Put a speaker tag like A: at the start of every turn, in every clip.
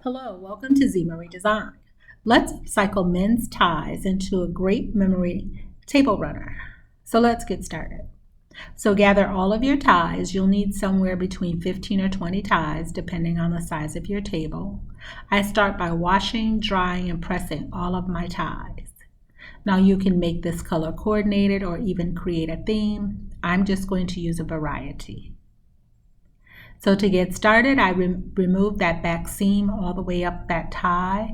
A: Hello, welcome to Z Marie Design. Let's upcycle men's ties into a great memory table runner. So let's get started. So gather all of your ties. You'll need somewhere between 15 or 20 ties depending on the size of your table. I start by washing, drying, and pressing all of my ties. Now you can make this color coordinated or even create a theme. I'm just going to use a variety. So to get started, I remove that back seam all the way up that tie.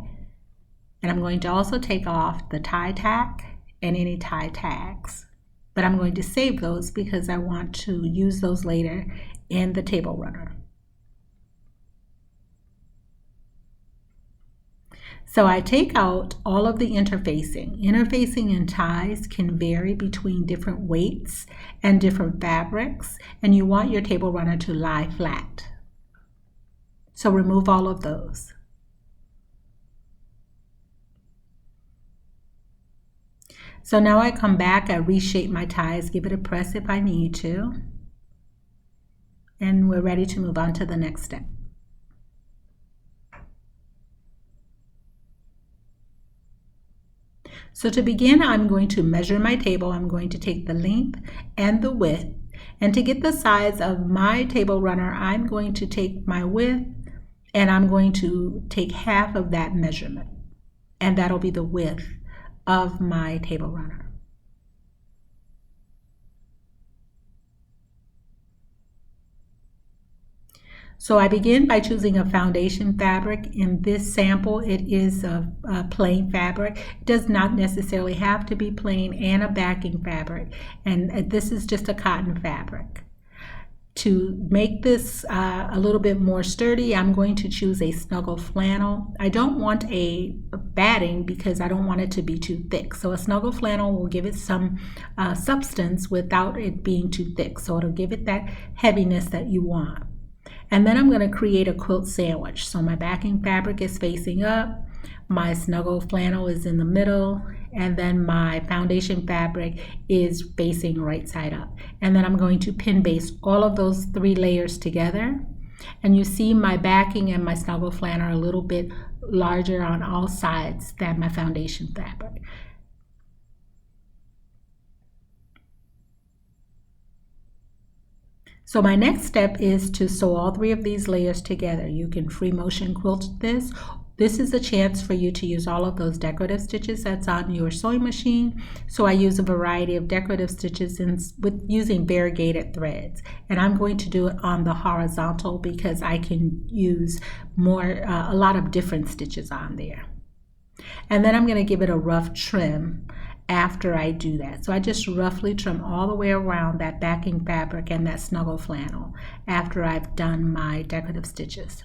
A: And I'm going to also take off the tie tack and any tie tags. But I'm going to save those because I want to use those later in the table runner. So I take out all of the interfacing. Interfacing in ties can vary between different weights and different fabrics, and you want your table runner to lie flat. So remove all of those. So now I come back, I reshape my ties, give it a press if I need to, and we're ready to move on to the next step. So to begin, I'm going to measure my table. I'm going to take the length and the width. And to get the size of my table runner, I'm going to take my width and I'm going to take half of that measurement. And that'll be the width of my table runner. So I begin by choosing a foundation fabric. In this sample, it is a plain fabric. It does not necessarily have to be plain, and a backing fabric. And this is just a cotton fabric. To make this a little bit more sturdy, I'm going to choose a snuggle flannel. I don't want a batting because I don't want it to be too thick. So a snuggle flannel will give it some substance without it being too thick. So it'll give it that heaviness that you want. And then I'm going to create a quilt sandwich. So my backing fabric is facing up, my snuggle flannel is in the middle, and then my foundation fabric is facing right side up. And then I'm going to pin base all of those 3 layers together. And you see my backing and my snuggle flannel are a little bit larger on all sides than my foundation fabric. So my next step is to sew all 3 of these layers together. You can free motion quilt this. This is a chance for you to use all of those decorative stitches that's on your sewing machine. So I use a variety of decorative stitches with using variegated threads. And I'm going to do it on the horizontal because I can use a lot of different stitches on there. And then I'm going to give it a rough trim after I do that. So I just roughly trim all the way around that backing fabric and that snuggle flannel after I've done my decorative stitches.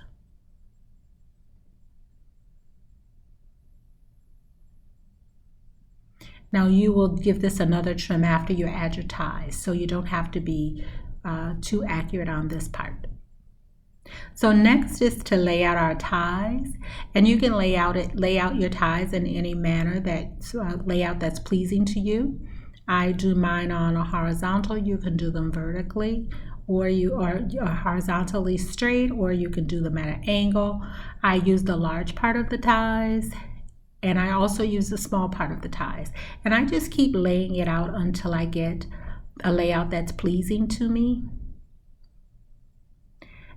A: Now you will give this another trim after you add your ties, so you don't have to be too accurate on this part. So next is to lay out our ties, and you can lay out your ties in any manner layout that's pleasing to you. I do mine on a horizontal. You can do them vertically, or you are horizontally straight, or you can do them at an angle. I use the large part of the ties, and I also use the small part of the ties, and I just keep laying it out until I get a layout that's pleasing to me.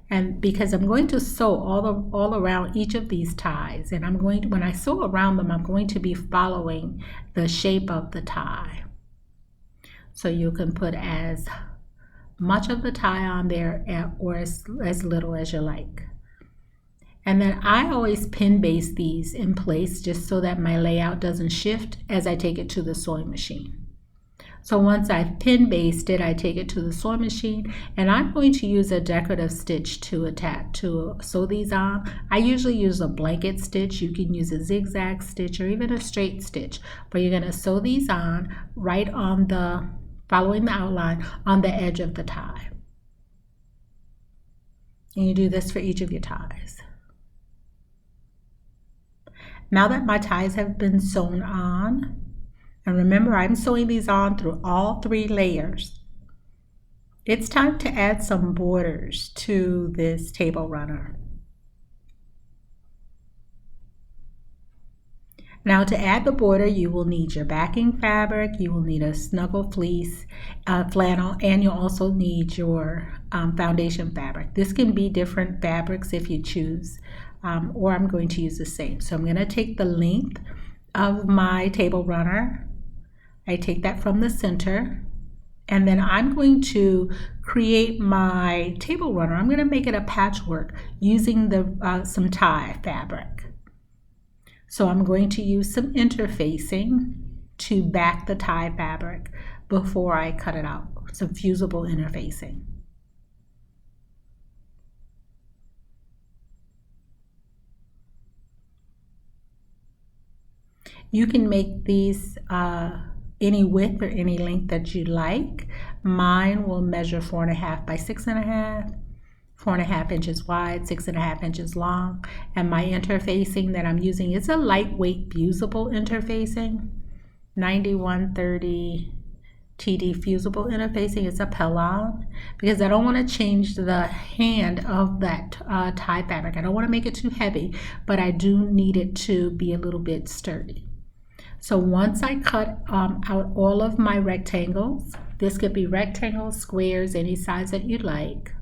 A: And because I'm going to sew all around each of these ties, and when I sew around them, I'm going to be following the shape of the tie. So you can put as much of the tie on there or as little as you like. And then I always pin base these in place just so that my layout doesn't shift as I take it to the sewing machine. So once I've pin based it, I take it to the sewing machine, and I'm going to use a decorative stitch to sew these on. I usually use a blanket stitch. You can use a zigzag stitch or even a straight stitch, but you're going to sew these on right on following the outline on the edge of the tie. And you do this for each of your ties. Now that my ties have been sewn on, and remember, I'm sewing these on through all 3 layers. It's time to add some borders to this table runner. Now to add the border, you will need your backing fabric, you will need a snuggle fleece, flannel, and you'll also need your foundation fabric. This can be different fabrics if you choose, or I'm going to use the same. So I'm going to take the length of my table runner. I take that from the center, and then I'm going to create my table runner. I'm going to make it a patchwork using some tie fabric. So I'm going to use some interfacing to back the tie fabric before I cut it out, some fusible interfacing. You can make these any width or any length that you like. Mine will measure 4.5 by 6.5. 4.5 inches wide, 6.5 inches long, and my interfacing that I'm using is a lightweight fusible interfacing, 9130 TD fusible interfacing. It's a Pellon because I don't want to change the hand of that tie fabric. I don't want to make it too heavy, but I do need it to be a little bit sturdy. So once I cut out all of my rectangles, this could be rectangles, squares, any size that you like,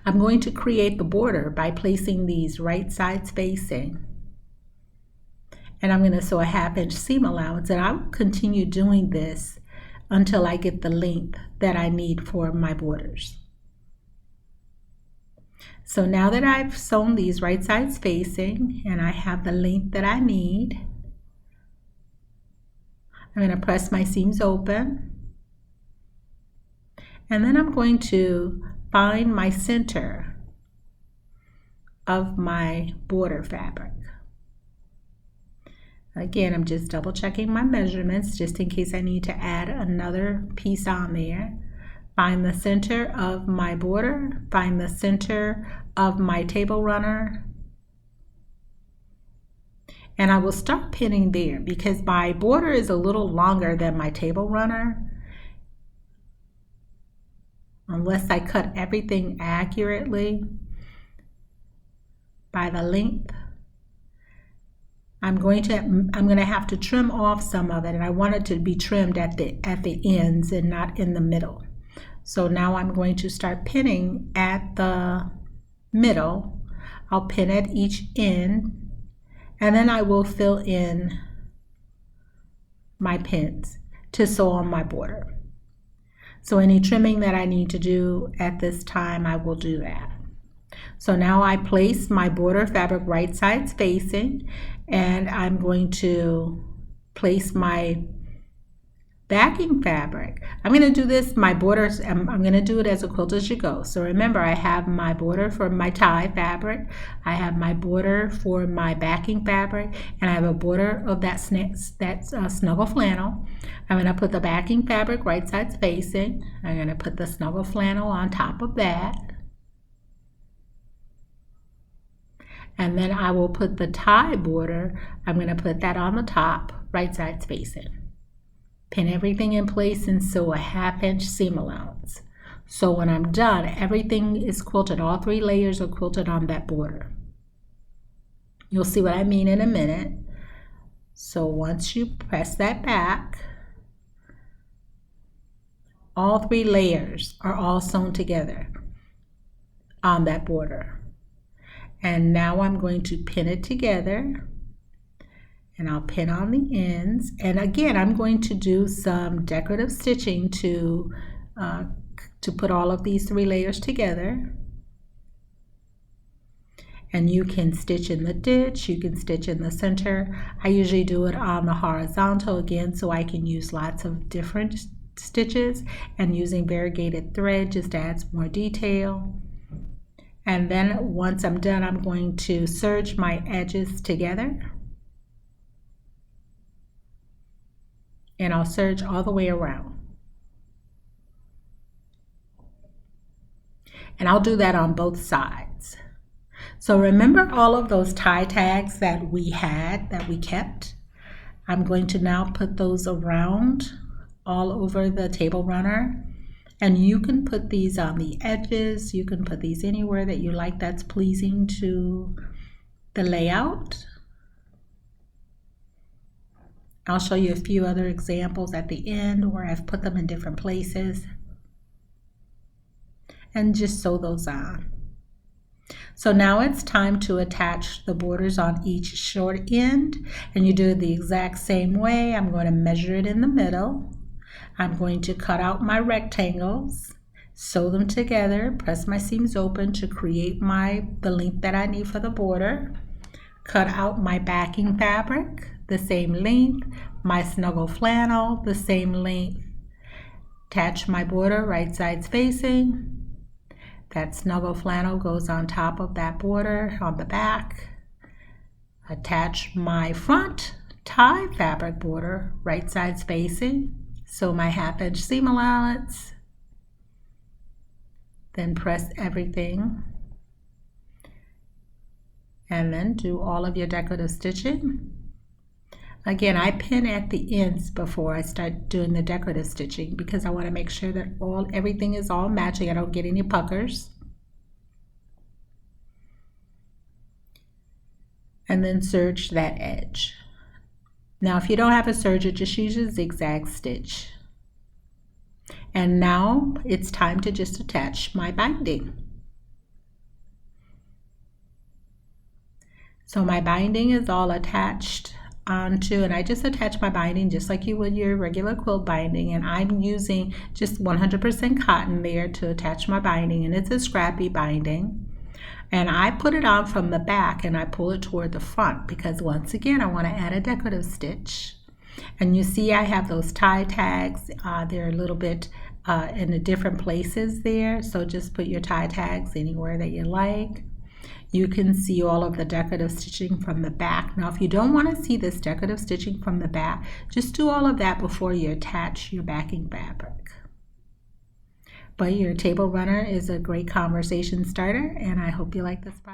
A: I'm going to create the border by placing these right sides facing. And I'm going to sew a 1/2 inch seam allowance, and I will continue doing this until I get the length that I need for my borders. So now that I've sewn these right sides facing and I have the length that I need, I'm going to press my seams open, and then I'm going to find my center of my border fabric. Again, I'm just double checking my measurements just in case I need to add another piece on there. Find the center of my border, find the center of my table runner, and I will start pinning there because my border is a little longer than my table runner. Unless I cut everything accurately by the length, I'm going to have to trim off some of it, and I want it to be trimmed at the ends and not in the middle. So now I'm going to start pinning at the middle. I'll pin at each end, and then I will fill in my pins to sew on my border. So any trimming that I need to do at this time, I will do that. So now I place my border fabric right sides facing, and I'm going to place my backing fabric. I'm going to do this, my borders, I'm going to do it as a quilt-as-you-go. So remember, I have my border for my tie fabric, I have my border for my backing fabric, and I have a border of that snuggle flannel. I'm going to put the backing fabric right sides facing. I'm going to put the snuggle flannel on top of that. And then I will put the tie border, I'm going to put that on the top, right sides facing. Pin everything in place and sew a 1/2 inch seam allowance. So when I'm done, everything is quilted. All 3 layers are quilted on that border. You'll see what I mean in a minute. So once you press that back, all 3 layers are all sewn together on that border. And now I'm going to pin it together, and I'll pin on the ends. And again, I'm going to do some decorative stitching to put all of these 3 layers together. And you can stitch in the ditch, you can stitch in the center. I usually do it on the horizontal again, so I can use lots of different stitches, and using variegated thread just adds more detail. And then once I'm done, I'm going to serge my edges together, and I'll serge all the way around. And I'll do that on both sides. So remember all of those tie tags that we kept? I'm going to now put those around all over the table runner. And you can put these on the edges, you can put these anywhere that you like that's pleasing to the layout. I'll show you a few other examples at the end where I've put them in different places. And just sew those on. So now it's time to attach the borders on each short end, and you do it the exact same way. I'm going to measure it in the middle. I'm going to cut out my rectangles, sew them together, press my seams open to create the length that I need for the border. Cut out my backing fabric, the same length, my snuggle flannel, the same length. Attach my border right sides facing. That snuggle flannel goes on top of that border on the back. Attach my front tie fabric border right sides facing. Sew my 1/2 inch seam allowance. Then press everything. And then do all of your decorative stitching. Again, I pin at the ends before I start doing the decorative stitching because I want to make sure that everything is all matching. I don't get any puckers. And then serge that edge. Now, if you don't have a serger, just use a zigzag stitch. And now it's time to just attach my binding. So my binding is all attached onto, and I just attach my binding just like you would your regular quilt binding, and I'm using just 100% cotton there to attach my binding, and it's a scrappy binding. And I put it on from the back and I pull it toward the front because once again I want to add a decorative stitch. And you see I have those tie tags. They're a little bit in the different places there, so just put your tie tags anywhere that you like. You can see all of the decorative stitching from the back. Now, if you don't want to see this decorative stitching from the back, just do all of that before you attach your backing fabric. But your table runner is a great conversation starter, and I hope you like this project.